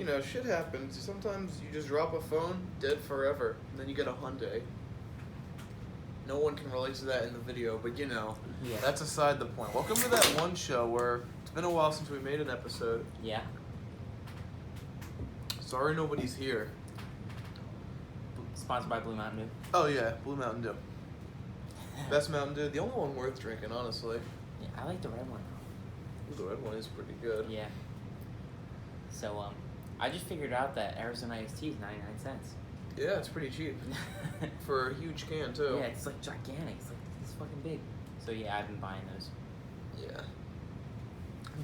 You know, shit happens. Sometimes you just drop a phone, dead forever, and then you get a Hyundai. No one can relate to that in the video, but you know, that's aside the point. Welcome to That One Show, where it's been a while since we made an episode. Yeah. Sorry nobody's here. Sponsored by Blue Mountain Dew. Oh yeah, Blue Mountain Dew. Best Mountain Dew, the only one worth drinking, honestly. Yeah, I like the red one. The red one is pretty good. Yeah. So, I just figured out that Arizona iced tea is 99 cents. Yeah, it's pretty cheap. For a huge can, too. Yeah, it's like gigantic. It's like it's fucking big. So yeah, I've been buying those. Yeah.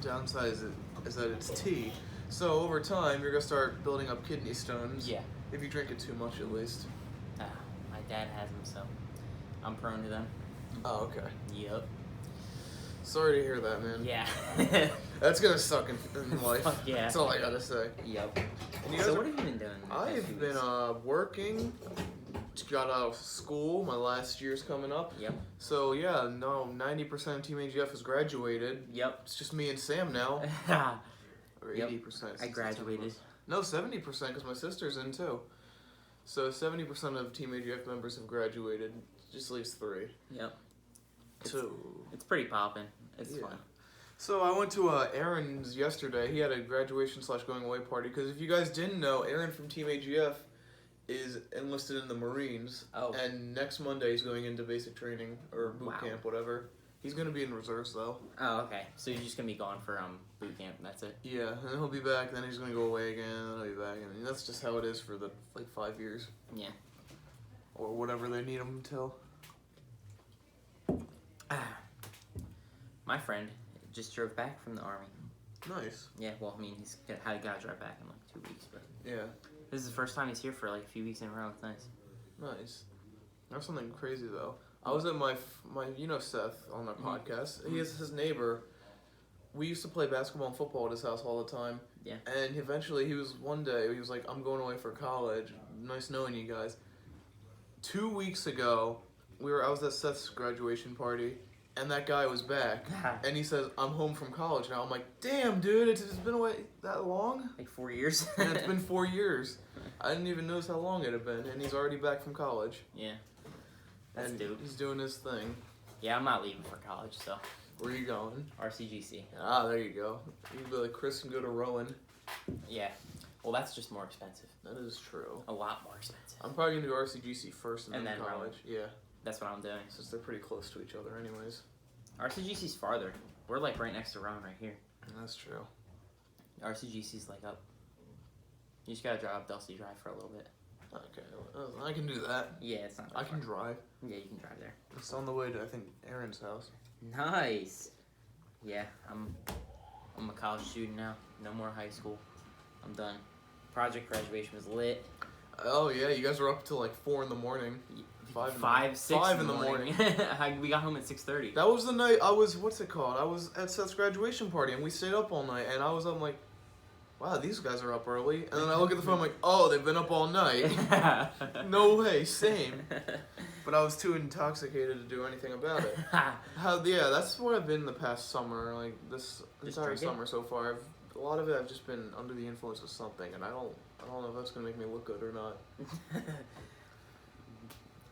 Downside is that it's tea. So over time, you're gonna start building up kidney stones. Yeah. If you drink it too much, at least. My dad has them, so I'm prone to them. Oh, okay. Yep. Sorry to hear that, man. Yeah. That's gonna suck in life. Fuck yeah. That's all I gotta say. Yep. And you So guys what have you been doing? the past few I've been weeks? working. Got out of school. My last year's coming up. Yep. So yeah, no, 90% of Team AGF has graduated. Yep. It's just me and Sam now. Or Yep. 80%. I graduated. No, 70% because my sister's in too. So 70% of Team AGF members have graduated. Just leaves 3. Yep. Two. It's pretty poppin'. It's Yeah. fun. So I went to Errands yesterday. He had a graduation/going away party. Because if you guys didn't know, Aaron from Team AGF is enlisted in the Marines. Oh. And next Monday he's going into basic training or boot Wow. camp, whatever. He's going to be in reserves though. Oh, okay. So you're just gonna be gone for boot camp. That's it. Yeah, and then he'll be back. Then he's going to go away again. And then he'll be back. And that's just how it is for the 5 years. Yeah. Or whatever they need him until. My friend just drove back from the army. Nice. Yeah, well, I mean, he's got to drive back in like 2 weeks, but Yeah. this is the first time he's here for like a few weeks in a row. It's nice. Nice. That's something crazy though. I was at my Seth on our podcast. He is his neighbor. We used to play basketball and football at his house all the time. Yeah. And eventually one day he was like, I'm going away for college. Nice knowing you guys. 2 weeks ago, I was at Seth's graduation party, and that guy was back. And he says, I'm home from college now. I'm like, damn, dude, it's been away that long? Like 4 years. And it's been 4 years. I didn't even notice how long it had been, and he's already back from college. Yeah. That's And dope. he's doing his thing. Yeah, I'm not leaving for college, so Where are you going? RCGC. Ah, there you go. You can be like Chris and go to Rowan. Yeah. Well, that's just more expensive. That is true. A lot more expensive. I'm probably gonna do RCGC first and And then then college. Yeah, That's what I'm doing. since they're pretty close to each other, anyways. RCGC's farther. We're like right next to Rowan right here. That's true. RCGC's like up. You just gotta drive up Delsey Drive for a little bit. Okay, I can do that. Yeah, it's not that I can far. drive. Yeah, you can drive there. It's on the way to, I think, Aaron's house. Nice. Yeah, I'm a college student now. No more high school. I'm done. Project graduation was lit. Oh yeah, you guys were up till like 4 in the morning. 5 in the morning. We got home at 6:30. That was the night I was, what's it called? I was at Seth's graduation party and we stayed up all night and I'm like, wow, these guys are up early. And then I look at the phone, I'm like, oh, they've been up all night. No way, same. But I was too intoxicated to do anything about it. Yeah, that's what I've been the past summer, like this Just entire drinking? summer so far. A lot of it I've just been under the influence of something, and I don't know if that's gonna make me look good or not.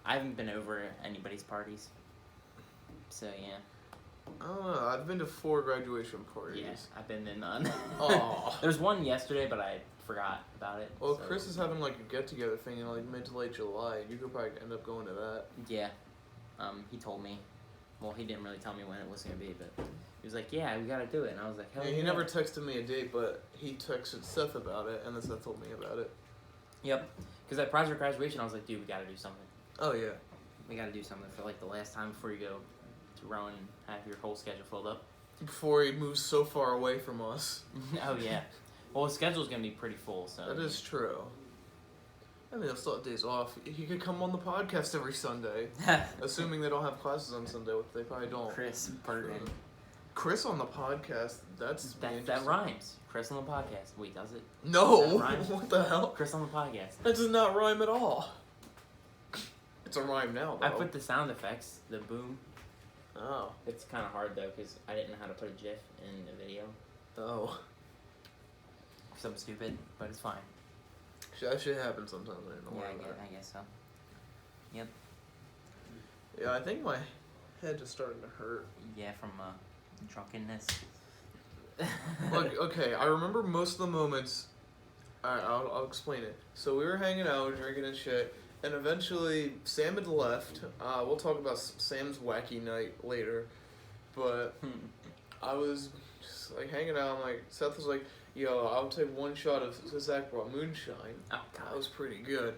I haven't been over anybody's parties. So yeah. I don't know. I've been to 4 graduation parties. Yeah, I've been to none. Aw. There's one yesterday, but I forgot about it. Well, so. Chris is having like a get-together thing in like mid to late July. You could probably end up going to that. Yeah. He told me. Well, he didn't really tell me when it was gonna be, but he was like, "Yeah, we gotta do it," and I was like, "Hell Yeah, yeah." he never texted me a date, but he texted Seth about it, and then Seth told me about it. Yep. Because at project graduation, I was like, "Dude, we gotta do something. Oh yeah. We gotta do something for like the last time before you go to Rowan and have your whole schedule filled up." Before he moves so far away from us. Oh yeah. Well, his schedule's gonna be pretty full, so. That is true. I mean, he'll still have days off. He could come on the podcast every Sunday. Assuming they don't have classes on Sunday, which they probably don't. Chris Burton. Chris on the podcast, That rhymes. Chris on the podcast. Wait, does it? No! Does that rhyme? What the hell? Chris on the podcast. That does not rhyme at all. It's a rhyme now, though. I put the sound effects, the boom. Oh. It's kind of hard though, because I didn't know how to put a GIF in the video. Oh. something stupid, but it's fine. That shit happens sometimes. Yeah, I guess so. Yep. Yeah, I think my head just starting to hurt. Yeah, from drunkenness. Look, okay, I remember most of the moments. Alright, I'll explain it. So we were hanging out, drinking and shit, and eventually Sam had left. We'll talk about Sam's wacky night later, but I was just like hanging out. I'm like, Seth was like, "Yo, I'll take one shot of Zach brought moonshine." Oh, God. That was pretty good.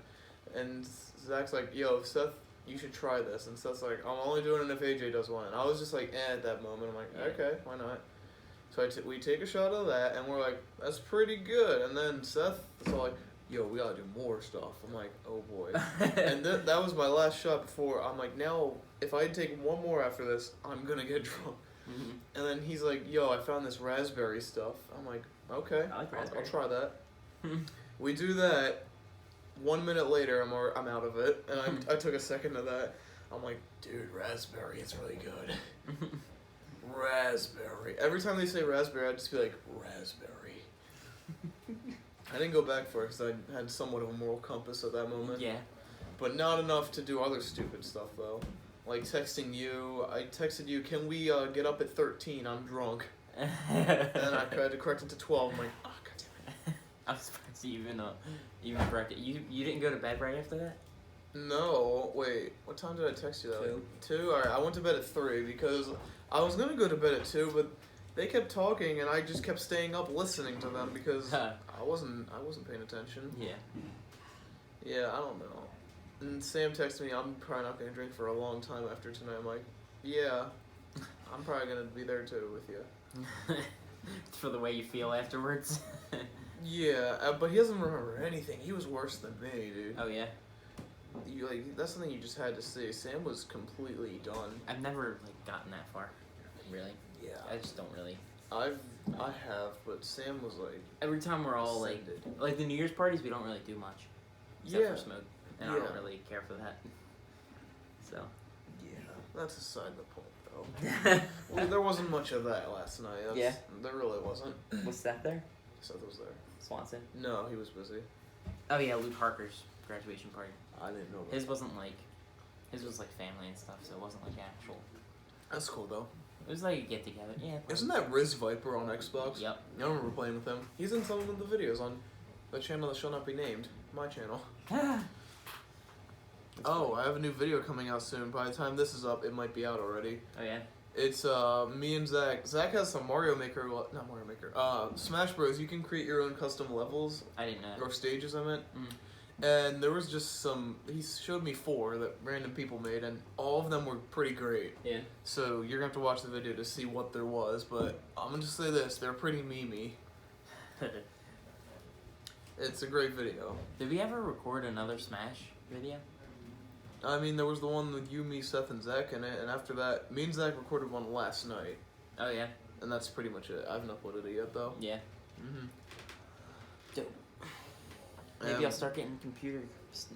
And Zach's like, "Yo, Seth, you should try this." And Seth's like, "I'm only doing it if AJ does one." And I was just like, at that moment. I'm like, Yeah. okay, why not? So we take a shot of that, and we're like, that's pretty good. And then Seth is all like, "Yo, we gotta do more stuff." I'm like, oh boy. And that was my last shot before. I'm like, now, if I take one more after this, I'm gonna get drunk. Mm-hmm. And then he's like, "Yo, I found this raspberry stuff." I'm like, okay, I like I'll raspberry. try that. We do that. 1 minute later, I'm out of it, and I took a second of that. I'm like, dude, raspberry, it's really good. Raspberry. Every time they say raspberry, I'd just be like, raspberry. I didn't go back for it because I had somewhat of a moral compass at that moment. Yeah. But not enough to do other stupid stuff, though. Like texting you. I texted you, "Can we get up at 13? I'm drunk." And then I had to correct it to 12. I'm like, oh, God damn it. I was surprised you even corrected. You didn't go to bed right after that? No, wait. What time did I text you that? 2. Like, 2? Alright, I went to bed at 3 because I was going to go to bed at 2, but they kept talking and I just kept staying up listening to them because I wasn't paying attention. Yeah. Yeah, I don't know. And Sam texted me, "I'm probably not going to drink for a long time after tonight." I'm like, yeah, I'm probably going to be there too with you. For the way you feel afterwards. Yeah, but he doesn't remember anything. He was worse than me, dude. Oh yeah. That's something you just had to see. Sam was completely done. I've never gotten that far, really. Yeah. I just don't really. I have, but Sam was like. Every time we're all ascended. like the New Year's parties, we don't really do much, except for smoke, and I don't really care for that. So. Yeah, that's aside the point, though. Well, there wasn't much of that last night. Yeah. There really wasn't. Was that there? Seth was there. Swanson. No, he was busy. Oh yeah, Luke Harker's graduation party. I didn't know. His wasn't like, his was like family and stuff, so it wasn't like actual. That's cool though. It was like a get together. Yeah. Isn't that Riz Viper on Xbox? Yep. I remember playing with him. He's in some of the videos on the channel that shall not be named. My channel. Oh, I have a new video coming out soon. By the time this is up, it might be out already. Oh yeah. It's me and Zach. Zach has some Mario Maker, well, not Mario Maker. Smash Bros. You can create your own custom levels I didn't know. or stages. I meant. Mm. And there was just some. He showed me 4 that random people made, and all of them were pretty great. Yeah. So you're gonna have to watch the video to see what there was. But I'm gonna just say this: they're pretty memey. It's a great video. Did we ever record another Smash video? I mean, there was the one with you, me, Seth, and Zach in it, and after that, me and Zach recorded one last night, Oh yeah. and that's pretty much it. I haven't uploaded it yet, though. Yeah. Mm-hmm. Dope. Maybe I'll start getting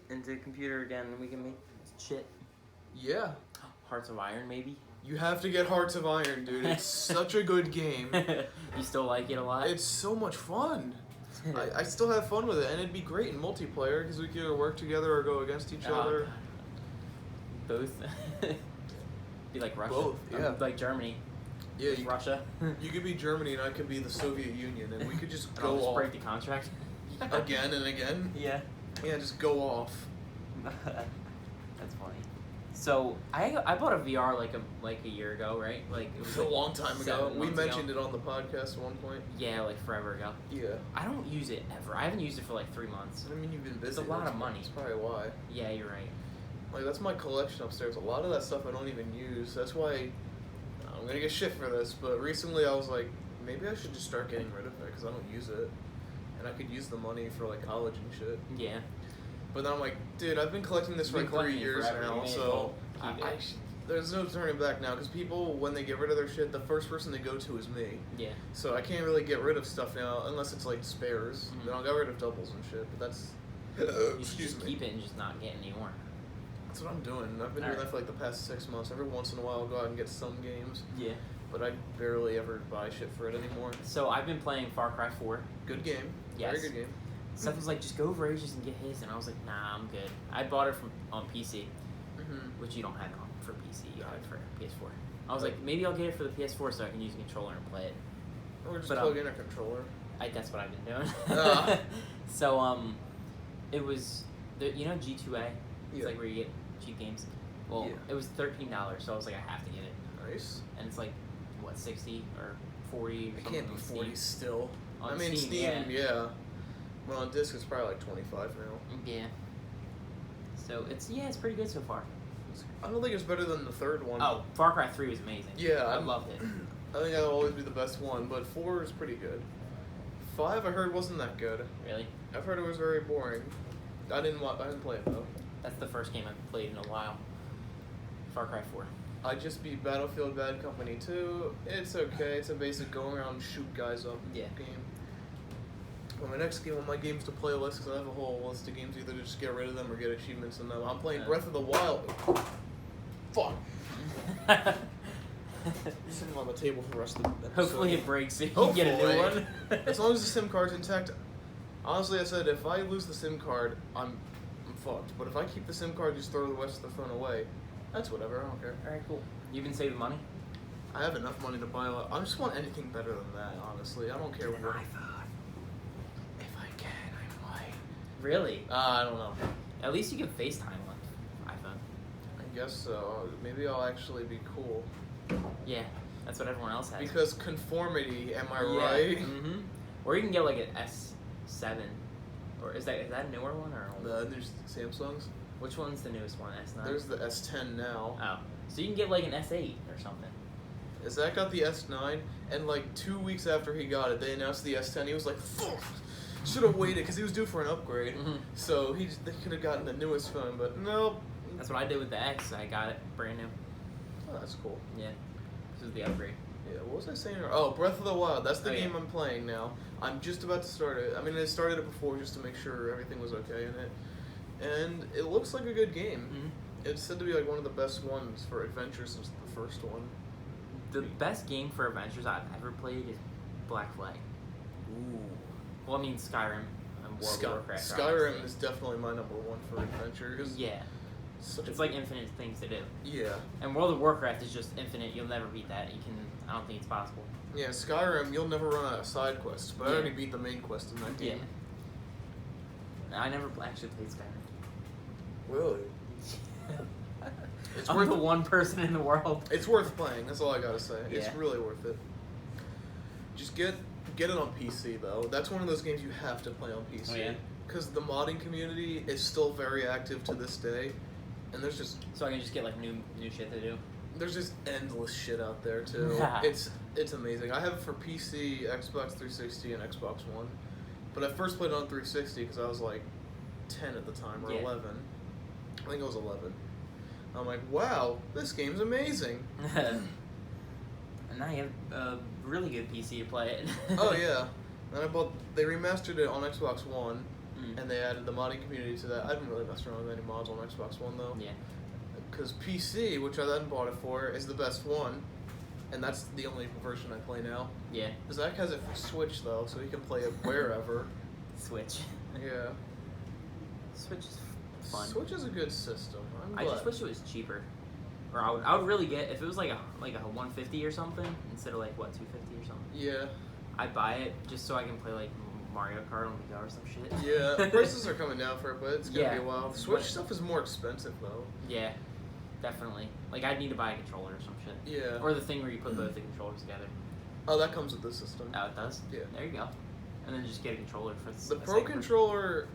into computer again, and we can make shit. Yeah. Hearts of Iron, maybe. You have to get Hearts of Iron, dude. It's such a good game. You still like it a lot? It's so much fun. I still have fun with it, and it'd be great in multiplayer, because we could either work together or go against each other. God. Both. Be like Russia. Both, yeah. Like Germany. Yeah, With Russia. you could be Germany, and I could be the Soviet Union, and we could just And go I'll just off break the contract. again and again. Yeah. Yeah, just go off. That's funny. So I bought a VR like a year ago, right? Like It was a long time ago. 7 We months mentioned ago. it on the podcast at one point. Yeah, like forever ago. Yeah. I don't use it ever. I haven't used it for like 3 months. I mean, you've been busy. It's a lot that's of money. That's probably why. Yeah, you're right. Like, that's my collection upstairs. A lot of that stuff I don't even use. That's why I'm gonna get shit for this. But recently I was like, maybe I should just start getting rid of it because I don't use it. And I could use the money for like college and shit. Yeah. But then I'm like, dude, I've been collecting this for You've like been 3 collecting it years forever. You now. may as So well keep it. there's no turning back now because people, when they get rid of their shit, the first person they go to is me. Yeah. So I can't really get rid of stuff now unless it's like spares. Mhm. Then I'll get rid of doubles and shit. But that's You should excuse just me. keep it and just not get any more. That's what I'm doing. I've been doing Alright. that for like the past 6 months. Every once in a while, I'll go out and get some games. Yeah. but I barely ever buy shit for it anymore. So I've been playing Far Cry 4. Good game. Yes. Very good game. Seth was like, just go over Ages and get his, and I was like, nah, I'm good. I bought it on PC, which you don't have it on for PC. You have it for PS4. I was like, maybe I'll get it for the PS4 so I can use a controller and play it. Or just plug in a controller. That's what I've been doing. So it was you know G2A. It's like where you get cheap games. Well, it was $13, so I was like, I have to get it. Nice. And it's like what 60 or 40 or something. It can't be 40 still. On I mean, Steam, yeah. Well, on disc it's probably like 25 now. Yeah. So it's pretty good so far. I don't think it's better than the third one. Oh, Far Cry 3 was amazing. Yeah, I loved it. I think that'll always be the best one, but 4 is pretty good. 5 I heard wasn't that good. Really? I've heard it was very boring. I didn't play it though. That's the first game I've played in a while. Far Cry 4. I just beat Battlefield Bad Company 2. It's okay. It's a basic go around and shoot guys up game. Well, my next game on my games to play list, because I have a whole list of games either to just get rid of them or get achievements in them. I'm playing Breath of the Wild. Fuck. Sitting on the table for the rest of the episode. Hopefully it breaks so you can get a new one. As long as the SIM card's intact. Honestly, I said if I lose the SIM card, I'm fucked. But if I keep the SIM card, just throw the rest of the phone away. That's whatever. I don't care. All right, cool. You've been saving money? I have enough money to buy a lot. I just want anything better than that, honestly. I don't care what. iPhone. If I can, I might. Really? I don't know. At least you can FaceTime on iPhone. I guess so. Maybe I'll actually be cool. Yeah, that's what everyone else has. Because conformity, am I right? Mm-hmm. Or you can get like an S7. Or is that a newer one or There's Samsung's. Which one's the newest one? S9? There's the S10 now. Oh. So you can get like an S8 or something. Zach got the S9, and like 2 weeks after he got it, they announced the S10. He was like, fuck! Should have waited, because he was due for an upgrade. So they could have gotten the newest phone, but no. That's what I did with the X. I got it brand new. Oh, that's cool. Yeah. This is the upgrade. Yeah, what was I saying? Oh, Breath of the Wild. That's the game yeah. I'm playing now. I'm just about to start it. I mean, I started it before just to make sure everything was okay in it. And it looks like a good game. It's said to be like one of the best ones for adventure since the first one. The best game for adventures I've ever played is Black Flag. Ooh. Well, I mean Skyrim and World of Warcraft. Skyrim is definitely my number one for adventure. Yeah. It's like infinite things to do. Yeah. And World of Warcraft is just infinite. You'll never beat that. I don't think it's possible. Yeah, Skyrim, you'll never run out of side quests, but I already beat the main quest in that game. Yeah. I never actually played Skyrim. Really? I'm the one person in the world. It's worth playing. That's all I gotta say. Yeah. It's really worth it. Just get it on PC though. That's one of those games you have to play on PC. Oh, yeah? Because the modding community is still very active to this day, and there's just so I can just get like new shit to do. There's just endless shit out there too. It's amazing. I have it for PC, Xbox 360, and Xbox One, but I first played it on 360 because I was like 10 at the time or 11. I think I was 11. I'm like, wow, this game's amazing. And now you have a really good PC to play it. Oh yeah. And they remastered it on Xbox One, and they added the modding community to that. I haven't really messed around with any mods on Xbox One though. Yeah. Because PC, which I then bought it for, is the best one, and that's the only version I play now. Yeah. Zach has it for Switch though, so he can play it wherever. Switch. Yeah. Switch is fun. Switch is a good system. I just wish it was cheaper. Or I would really get if it was like a 150 or something instead of like what 250 or something. Yeah. I'd buy it just so I can play like Mario Kart on the go or some shit. Yeah, prices are coming down for it, but it's gonna be a while. But Switch stuff is more expensive though. Yeah, definitely. Like I'd need to buy a controller or some shit. Yeah. Or the thing where you put both the controllers together. Oh, that comes with the system. Oh, it does? Yeah. There you go. And then just get a controller for the Pro controller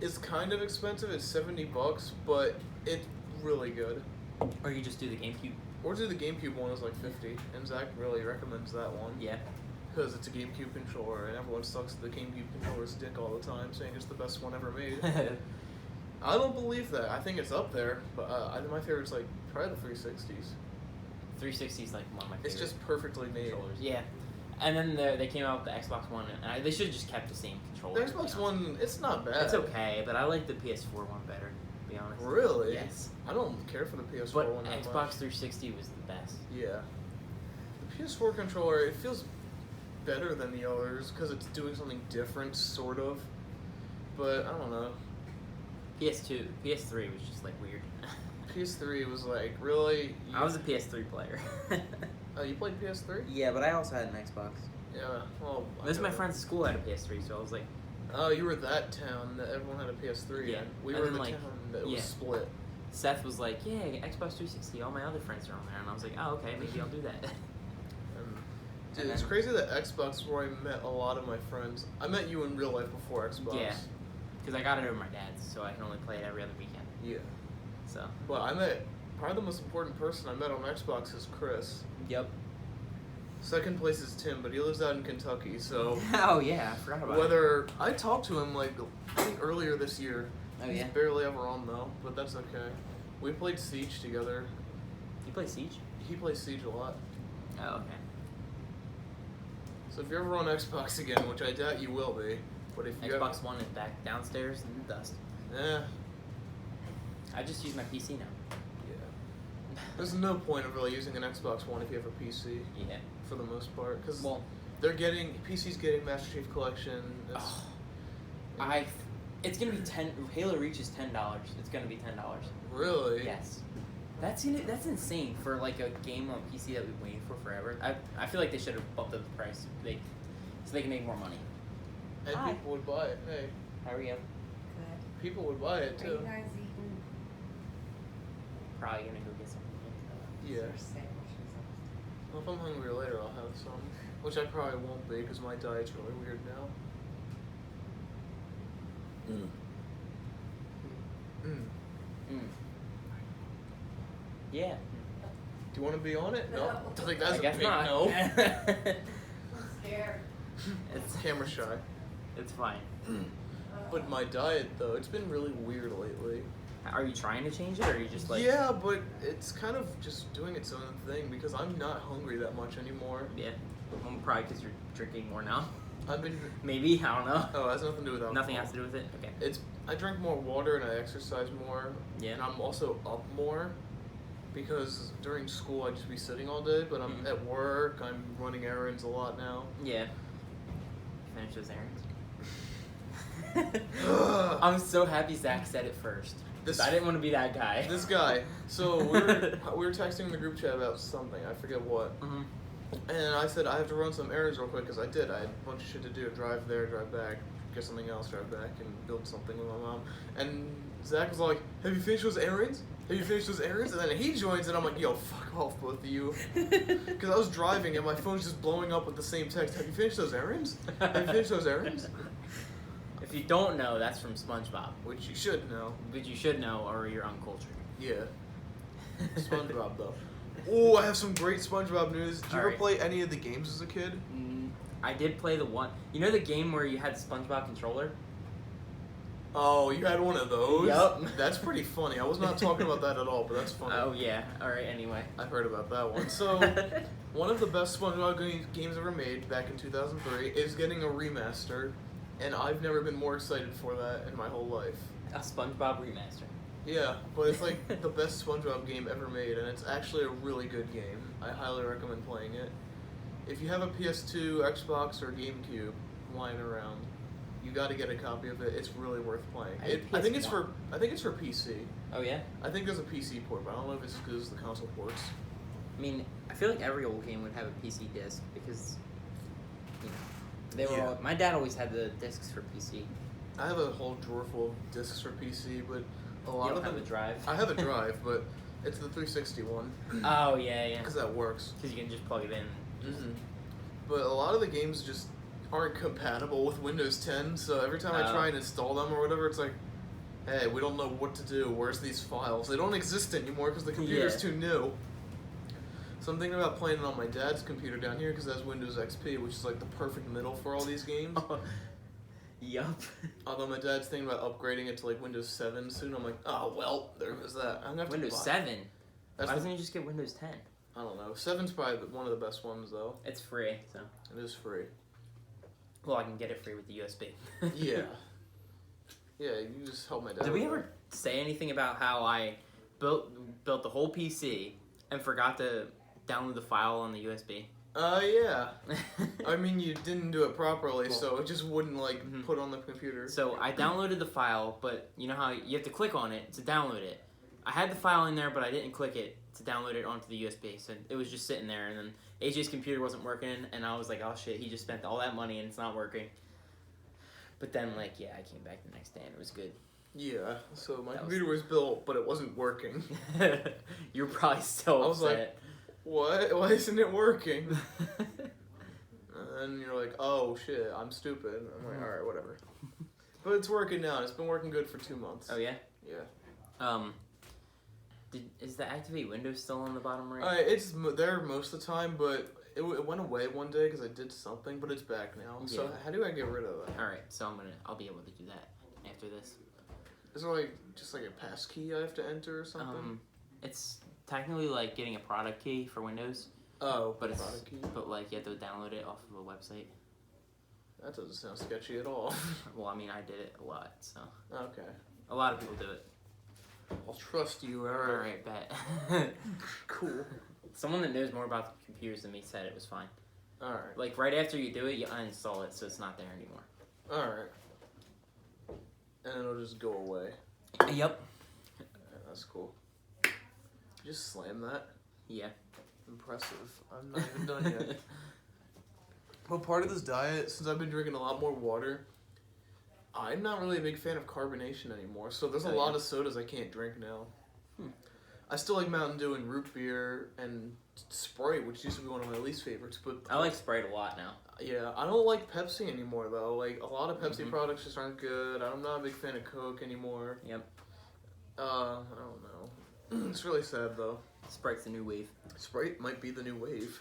is kind of expensive. It's $70, but it's really good. Or you just do the GameCube. Or do the GameCube one is like 50, and Zach really recommends that one. Yeah. Because it's a GameCube controller, and everyone sucks the GameCube controller's dick all the time, saying it's the best one ever made. I don't believe that. I think it's up there, but my favorite's like probably the 360s. 360 is like one of my favorites. It's just perfectly made. Controllers. Yeah. And then they came out with the Xbox One, and they should have just kept the same controller. The Xbox One, it's not bad. It's okay, but I like the PS4 one better, to be honest. Really? Yes. I don't care for the PS4 but one that Xbox much. 360 was the best. Yeah. The PS4 controller, it feels better than the others because it's doing something different, sort of. But I don't know. PS2, PS3 was just like weird. PS3 was like, really? I was a PS3 player. Oh, you played PS3? Yeah, but I also had an Xbox. Yeah, well. Most of my friends at school had a PS3, so I was like. Oh, you were that town that everyone had a PS3 Yeah. in. We And were then, the like, town that was split. Seth was like, yeah, Xbox 360, all my other friends are on there. And I was like, oh, okay, maybe I'll do that. Dude, it's crazy that Xbox is where I met a lot of my friends. I met you in real life before Xbox. Yeah. Because I got it over my dad's, so I can only play it every other weekend. Yeah. So. Well, I met, probably the most important person I met on Xbox is Chris. Yep. Second place is Tim, but he lives out in Kentucky, so... Oh, yeah, I forgot about it. I talked to him, like, I think earlier this year. Oh, yeah? He's barely ever on, though, but that's okay. We played Siege together. You play Siege? He plays Siege a lot. Oh, okay. So if you're ever on Xbox again, which I doubt you will be, but if you Xbox One is back downstairs in the dust. I just use my PC now. Yeah. There's no point of really using an Xbox One if you have a PC. Yeah. For the most part, because well, PC's getting Master Chief Collection. It's gonna be Halo Reach is $10. It's gonna be $10. Really? Yes. That's insane for like a game on PC that we've been waiting for forever. I feel like they should have bumped up the price so they can make more money. And people would buy it. Hey. How are you? Good. People would buy it Are too. you guys eating? Probably gonna go get something. Yeah. Or sandwiches? Well, if I'm hungry later, I'll have some. Which I probably won't be because my diet's really weird now. Yeah. Do you want to be on it? No. I think I that's a guess big not. no. I'm scared. It's Camera shy. It's fine. But my diet, though, it's been really weird lately. Are you trying to change it, or are you just like? Yeah, but it's kind of just doing its own thing because I'm not hungry that much anymore. Yeah. Well, probably because you're drinking more now. I've been. Maybe, I don't know. Oh, it has nothing to do with alcohol. Nothing has to do with it. Okay. I drink more water and I exercise more. Yeah. And I'm also up more because during school I'd just be sitting all day, but I'm at work. I'm running errands a lot now. Yeah. Finish those errands. I'm so happy Zach said it first. I didn't want to be that guy. This guy. So we were texting in the group chat about something. I forget what. Mm-hmm. And I said I have to run some errands real quick because I did. I had a bunch of shit to do. Drive there, drive back, get something else, drive back, and build something with my mom. And Zach was like, "Have you finished those errands? Have you finished those errands?" And then he joins, and I'm like, "Yo, fuck off, both of you," because I was driving and my phone's just blowing up with the same text. Have you finished those errands? Have you finished those errands? If you don't know, that's from SpongeBob. Which you should know. But you should know, or you're uncultured. Yeah. SpongeBob though. Oh, I have some great SpongeBob news. Did you ever Alright. play any of the games as a kid? I did play the one. You know the game where you had the SpongeBob controller? Oh, you had one of those? Yup. That's pretty funny. I was not talking about that at all, but that's funny. Oh yeah. All right. Anyway. I've heard about that one. So, one of the best SpongeBob games ever made back in 2003 is getting a remaster, and I've never been more excited for that in my whole life. A SpongeBob remaster. Yeah, but it's like the best SpongeBob game ever made, and it's actually a really good game. I highly recommend playing it. If you have a PS2, Xbox, or GameCube lying around, you got to get a copy of it. It's really worth playing. I think it's for PC. Oh yeah. I think there's a PC port, but I don't know if it's because the console ports. I mean, I feel like every old game would have a PC disc because, you know, they were. Yeah. All, my dad always had the discs for PC. I have a whole drawer full of discs for PC, but a lot You don't of them. have a drive. I have a drive, but it's the 360 one. Oh yeah. Because that works. Because you can just plug it in. But a lot of the games just aren't compatible with Windows 10, so every time I try and install them or whatever, it's like, hey, we don't know what to do. Where's these files? They don't exist anymore because the computer's too new. So I'm thinking about playing it on my dad's computer down here because it has Windows XP, which is like the perfect middle for all these games. Yup. Although my dad's thinking about upgrading it to like Windows 7 soon, I'm like, oh well, there goes that. I'm gonna have Windows to buy. 7. That's Why doesn't he just get Windows 10? I don't know. 7's probably one of the best ones though. It's free, so. It is free. Well, I can get it free with the USB. Yeah. Yeah, you just help my dad. Did we with ever say anything about how I built the whole PC and forgot to download the file on the USB? Yeah. I mean, you didn't do it properly, Cool. so it just wouldn't like Mhm. put on the computer. So I downloaded the file, but you know how you have to click on it to download it. I had the file in there, but I didn't click it to download it onto the USB, so it was just sitting there. And then AJ's computer wasn't working, and I was like, "Oh shit, he just spent all that money and it's not working." But then, like, yeah, I came back the next day and it was good. Yeah. So my That computer was built, but it wasn't working. You're probably still I was like, upset. What? Why isn't it working? And you're like, oh shit, I'm stupid. I'm like, alright, whatever. But it's working now, and it's been working good for 2 months. Oh yeah. Yeah. Is the activate window still on the bottom right? It's there most of the time, but it went away one day because I did something, but it's back now. Yeah. So how do I get rid of that? All right, so I'll be able to do that after this. Is there like just like a pass key I have to enter or something? It's technically like getting a product key for Windows, Oh, but product key. but like you have to download it off of a website. That doesn't sound sketchy at all. Well, I mean, I did it a lot, so Okay. a lot of people do it. I'll trust you, All alright. right, bet. Cool. Someone that knows more about the computers than me said it was fine. Alright. Like right after you do it, you uninstall it, so it's not there anymore. Alright. And it'll just go away. Yep. Yeah, that's cool. Just slam that. Yeah. Impressive. I'm not even done yet. But part of this diet, since I've been drinking a lot more water, I'm not really a big fan of carbonation anymore. So there's a Oh, lot yeah. of sodas I can't drink now. Hmm. I still like Mountain Dew and root beer and Sprite, which used to be one of my least favorites. But I like Sprite a lot now. yeah, I don't like Pepsi anymore though. Like a lot of Pepsi Mhm. products just aren't good. I'm not a big fan of Coke anymore. Yep. I don't know. It's really sad though. Sprite's the new wave. Sprite might be the new wave.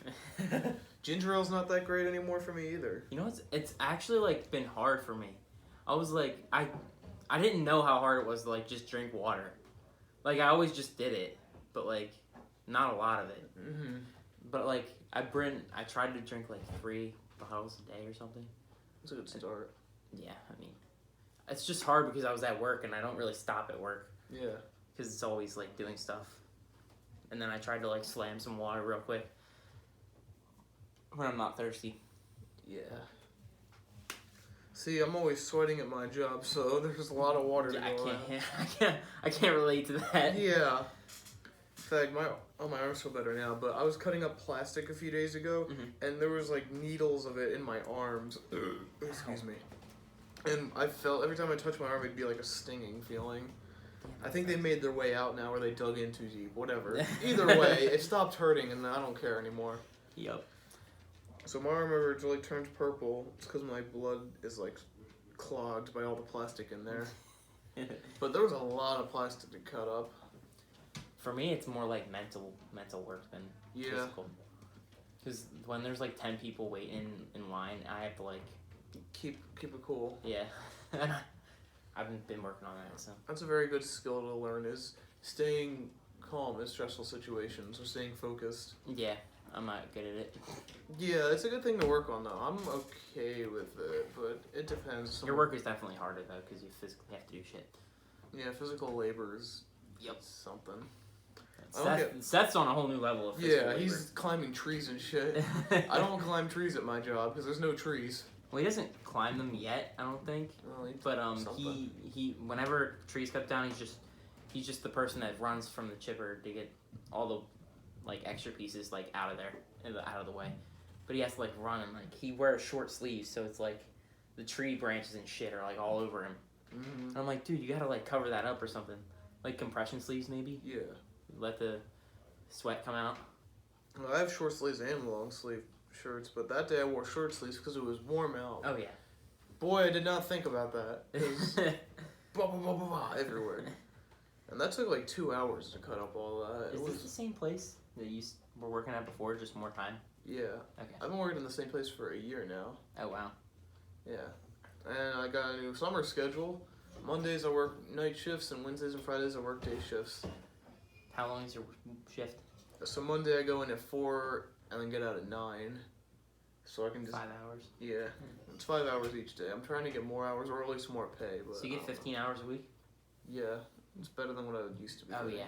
Ginger ale's not that great anymore for me either. You know it's actually like been hard for me. I was like I didn't know how hard it was to like just drink water. Like I always just did it, but like not a lot of it. Mm-hmm. But like I tried to drink like 3 bottles a day or something. It's a good start. Yeah, I mean, it's just hard because I was at work and I don't really stop at work Yeah. because it's always like doing stuff. And then I tried to like slam some water real quick when I'm not thirsty. Yeah. See, I'm always sweating at my job, so there's a lot of water to Yeah, go around. I can't relate to that. Yeah. In fact, my arms feel better now, but I was cutting up plastic a few days ago, and there was like needles of it in my arms. Excuse me. And I felt every time I touched my arm, it'd be like a stinging feeling. I think they made their way out now, or they dug in too deep. Whatever. Either way, it stopped hurting, and I don't care anymore. Yep. So my arm ever like turns purple. It's because my blood is like clogged by all the plastic in there. But there was a lot of plastic to cut up. For me, it's more like mental work than physical. Because when there's like 10 people waiting in line, I have to like Keep it cool. yeah. I've been working on that, so That's a very good skill to learn, is staying calm in stressful situations, or staying focused. yeah, I'm not good at it. Yeah, it's a good thing to work on though. I'm okay with it, but it depends. Your work is definitely harder though because you physically have to do shit. Yeah, physical labor is Yep. something. I don't Seth's on a whole new level of physical Yeah, labor. he's climbing trees and shit. I don't climb trees at my job because there's no trees. Well, he doesn't climb them yet, I don't think. Well, But something. he whenever trees cut down, he's just the person that runs from the chipper to get all the like extra pieces like out of there and out of the way. But he has to like run and like he wears short sleeves, so it's like the tree branches and shit are like all over him. Mm-hmm. And I'm like, dude, you gotta like cover that up or something, like compression sleeves maybe. Yeah. Let the sweat come out. Well, I have short sleeves and long sleeve shirts, but that day I wore short sleeves because it was warm out. Oh yeah. Boy, I did not think about that. 'Cause blah, blah, blah, blah, blah, everywhere. And that took like 2 hours to cut up all that. Is It this was, the same place that you were working at before, just more time? yeah. Okay. I've been working in the same place for a year now. Oh wow. Yeah. And I got a new summer schedule. Mondays I work night shifts, and Wednesdays and Fridays I work day shifts. How long is your shift? So Monday I go in at 4 and then get out at 9. So I can just 5 hours. yeah, it's 5 hours each day. I'm trying to get more hours or at least more pay. But So you get 15 hours a week? Yeah, it's better than what I used to be. Oh doing. yeah.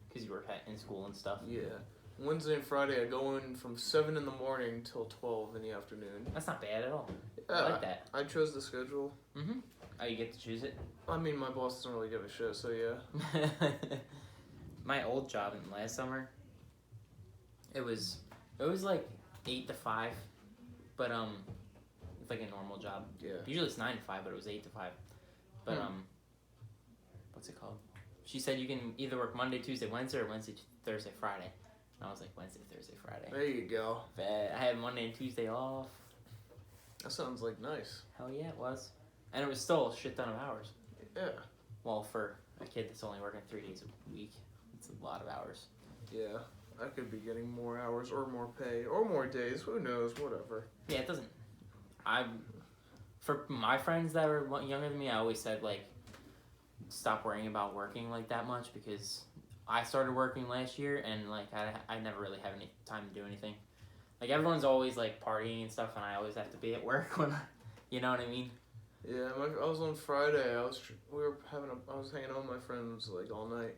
Because you were in school and stuff. Yeah, Wednesday and Friday, I go in from 7 in the morning till 12 in the afternoon. That's not bad at all. Yeah, I like that. I chose the schedule. Mm-hmm. Oh, you get to choose it? I mean, my boss doesn't really give a shit, so yeah. My old job in last summer, it was like 8 to 5, but it's like a normal job. Yeah. Usually it's 9 to 5, but it was 8 to 5. But what's it called? She said you can either work Monday, Tuesday, Wednesday, or Wednesday, Thursday, Friday. And I was like, Wednesday, Thursday, Friday. There you go. But I had Monday and Tuesday off. That sounds like nice. Hell yeah, it was. And it was still a shit ton of hours. Yeah. Well, for a kid that's only working 3 days a week, it's a lot of hours. Yeah. I could be getting more hours or more pay or more days. Who knows? Whatever. Yeah, it doesn't. For my friends that were younger than me, I always said, like, stop worrying about working, like, that much, because I started working last year, and, like, I never really have any time to do anything. Like, everyone's always, like, partying and stuff, and I always have to be at work when, you know what I mean? Yeah, I was on Friday. I was hanging out with my friends like all night,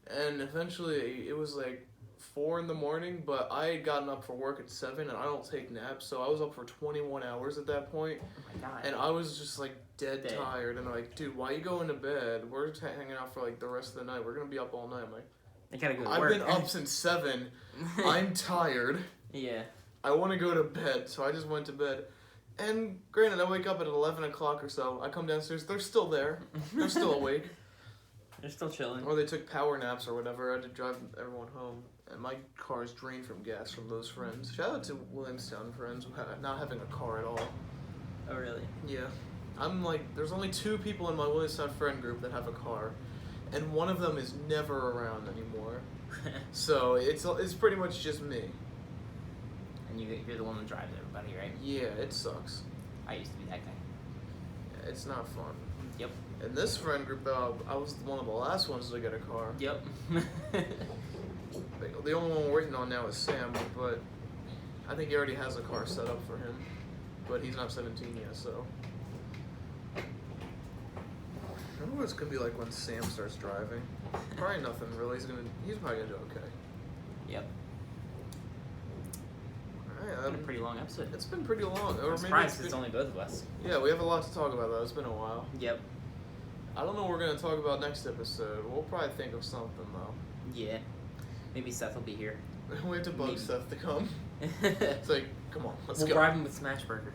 and eventually it was like 4 in the morning. But I had gotten up for work at 7, and I don't take naps, so I was up for 21 hours at that point. Oh my god! And I was just like dead tired, and I'm like, dude, why you going to bed? We're just hanging out for like the rest of the night. We're gonna be up all night. I'm like, I gotta go to I've work. been up since 7. I'm tired. Yeah. I want to go to bed, so I just went to bed. And granted, I wake up at 11 o'clock or so. I come downstairs. They're still there. They're still awake. They're still chilling. Or they took power naps or whatever. I had to drive everyone home. And my car is drained from gas from those friends. Shout out to Williamstown friends not having a car at all. Oh, really? Yeah. I'm like, there's only 2 people in my Williamstown friend group that have a car. And one of them is never around anymore. So it's pretty much just me. And you're the one that drives everybody, right? Yeah, it sucks. I used to be that guy. Yeah, it's not fun. Yep. In this friend group, I was one of the last ones to get a car. Yep. The only one we're waiting on now is Sam, but I think he already has a car set up for him. But he's not 17 yet, so. I wonder what it's gonna be like when Sam starts driving. Probably nothing really. He's probably gonna do okay. Yep. Alright, Been a pretty long episode. it's been pretty long. I'm surprised it's only both of us. Yeah, we have a lot to talk about though. It's been a while. Yep. I don't know what we're gonna talk about next episode. We'll probably think of something though. Yeah. Maybe Seth will be here. We have to bug Maybe. Seth to come. It's like, come on, let's We'll go. bribe him with Smashburger.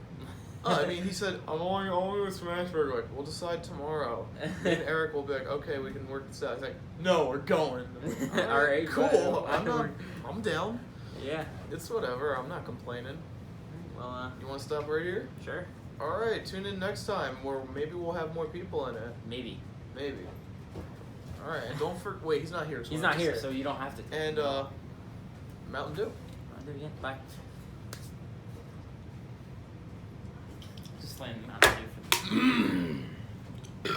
I mean, he said, I'm only with Smashburger. Like, we'll decide tomorrow. And Eric will be like, okay, we can work this out. He's like, no, we're going. Like, All right, cool. but- I'm down. Yeah. It's whatever. I'm not complaining. Well, You want to stop right here? sure. All right, tune in next time where maybe we'll have more people in it. Maybe. Maybe. All right, and don't forget. Wait, he's not here. He's not here, so you don't have to. And Mountain Dew. I'll do it again. Bye. Just slam the Mountain Dew for